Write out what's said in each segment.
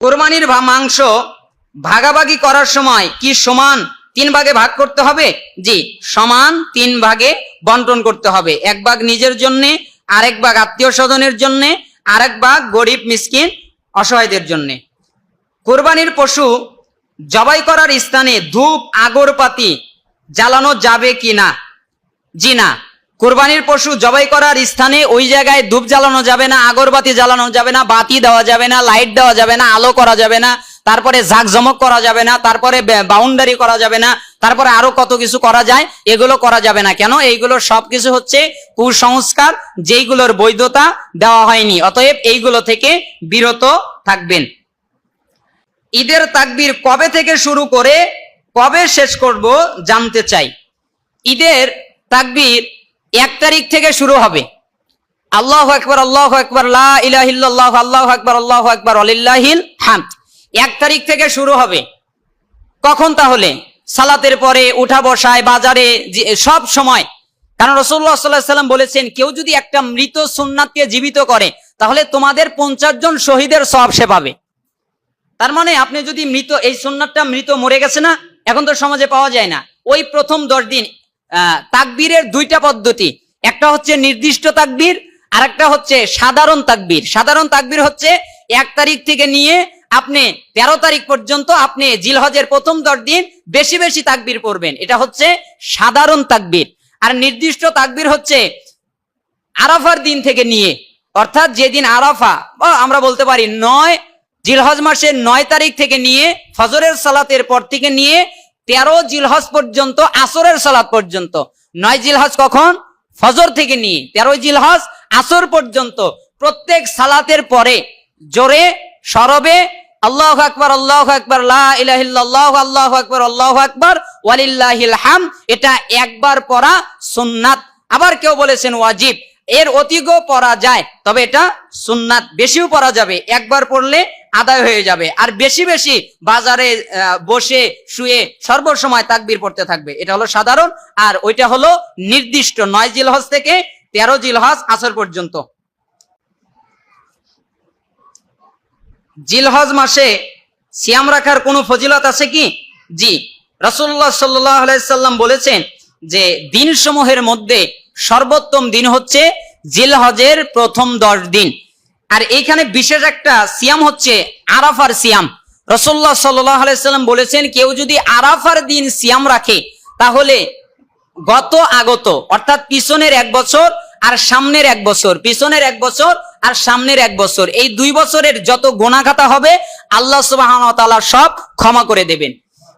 কোরবানির মাংস ভাগাভাগি করার সময় কি সমান 3 ভাগে ভাগ করতে হবে? জি, সমান 3 ভাগে বন্টন করতে হবে। 1 ভাগ নিজের জন্য, আরেক ভাগ আত্মীয় স্বজনের জন্য, আরেক ভাগ গরিব মিসকিন অসহায়দের জন্য। কোরবানির পশু জবাই করার স্থানে ধূপ আগরবাতি জ্বালানো যাবে কি না? জি না, কোরবানির পশু জবাই করার স্থানে ওই জায়গায় ধূপ জ্বালানো যাবে না, আগরবাতি জ্বালানো যাবে না, বাতি দেওয়া যাবে না, লাইট দেওয়া যাবে না, আলো করা যাবে না, তারপরে জাঁকজমক করা যাবে না, তারপরে বাউন্ডারি করা যাবে না, তারপরে আরো কত কিছু করা যায়, এগুলো করা যাবে না। কেন? এইগুলো সবকিছু হচ্ছে কুসংস্কার, যেইগুলোর বৈধতা দেওয়া হয়নি। অতএব এইগুলো থেকে বিরত থাকবেন। ঈদের তাকবীর কবে থেকে শুরু করে কবে শেষ করব জানতে চাই। ঈদের তাকবীর 1 তারিখ থেকে শুরু হবে। আল্লাহু আকবার, আল্লাহু আকবার, লা ইলাহা ইল্লাল্লাহ, আল্লাহু আকবার, আল্লাহু আকবার, ওয়ালিল্লাহিল হামদ। 1 তারিখ থেকে শুরু হবে। কখন? তাহলে সালাতের পরে, উঠা বসায়, বাজারে, সব সময়। কারণ রাসূলুল্লাহ সাল্লাল্লাহু আলাইহি ওয়াসাল্লাম বলেছেন, কেউ যদি একটা মৃত সুন্নাতকে জীবিত করে তাহলে তোমাদের 50 জন শহীদের সওয়াব সে পাবে। তার মানে আপনি যদি মৃত, এই সুন্নাতটা মৃত মরে গেছে না, এখন তো সমাজে পাওয়া যায় না, ওই প্রথম 10 দিন তাকবীরের 2টা পদ্ধতি। একটা হচ্ছে নির্দিষ্ট তাকবীর, আর একটা হচ্ছে সাধারণ তাকবীর। সাধারণ তাকবীর হচ্ছে 1 তারিখ থেকে নিয়ে আপনি 13 তারিখ পর্যন্ত আপনি জিলহজের প্রথম 10 দিন বেশি বেশি তাকবীর পড়বেন, এটা হচ্ছে সাধারণ তাকবীর। আর নির্দিষ্ট তাকবীর হচ্ছে আরাফার দিন থেকে নিয়ে, অর্থাৎ যেদিন আরাফা, আমরা বলতে পারি 9 জিলহজ মাসের 9 তারিখ থেকে নিয়ে ফজরের সালাতের পর থেকে নিয়ে 13 জিলহজ পর্যন্ত, আসরের সালাত পর্যন্ত। 9 জিলহজ কখন? ফজর থেকে নিয়ে 13 জিলহজ আসর পর্যন্ত প্রত্যেক সালাতের পরে জোরে সরবে আল্লাহু আকবার, আল্লাহু আকবার, লা ইলাহা ইল্লাল্লাহ, আল্লাহু আকবার, আল্লাহু আকবার, ওয়ালিল্লাহিল হামদ, এটা একবার পড়া সুন্নাত। আবার কেউ বলেছেন ওয়াজিব, এর অধিকও পড়া যায়, তবে এটা সুন্নাত। বেশিও পড়া যাবে, একবার পড়লে আদায় হয়ে যাবে। আর বেশি বেশি বাজারে বসে শুয়ে সর্বসময় তাকবীর পড়তে থাকবে। এটা হলো সাধারণ, আর ওইটা হলো নির্দিষ্ট 9 জিলহজ থেকে 13 জিলহজ আসর পর্যন্ত। জিলহজ মাসে সিয়াম রাখার কোনো ফজিলত আছে কি? জি, রাসূলুল্লাহ সাল্লাল্লাহু আলাইহি সাল্লাম বলেছেন যে দিনসমূহের মধ্যে সর্বোত্তম দিন হচ্ছে জিলহজের প্রথম 10 দিন। আর এইখানে বিশেষ একটা সিয়াম হচ্ছে আরাফার সিয়াম। রাসূলুল্লাহ সাল্লাল্লাহু আলাইহি সাল্লাম বলেছেন, কেউ যদি আরাফার দিন সিয়াম রাখে তাহলে গত আগত, অর্থাৎ পিছনের 1 বছর আর সামনের 1 বছর, পিছনের 1 বছর আর সামনের 1 বছর, এই 2 বছরের যত গুনাহগাতা হবে আল্লাহ সুবহানাহু ওয়া তাআলা সব ক্ষমা করে দেবেন।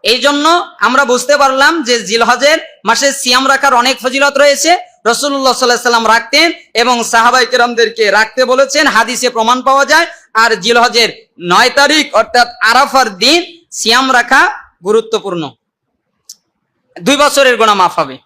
এই জন্য আমরা বুঝতে পারলাম যে জিলহজের মাসে সিয়াম রাখার অনেক ফজিলত রয়েছে। রাসূলুল্লাহ সাল্লাল্লাহু আলাইহি সাল্লাম রাখতেন এবং সাহাবায়ে কেরামদেরকে রাখতে বলেছেন, হাদিসে প্রমাণ পাওয়া যায়। আর জিলহজের 9 তারিখ অর্থাৎ আরাফার দিন সিয়াম রাখা গুরুত্বপূর্ণ। 2 বছরের গুনাহ মাফ হবে।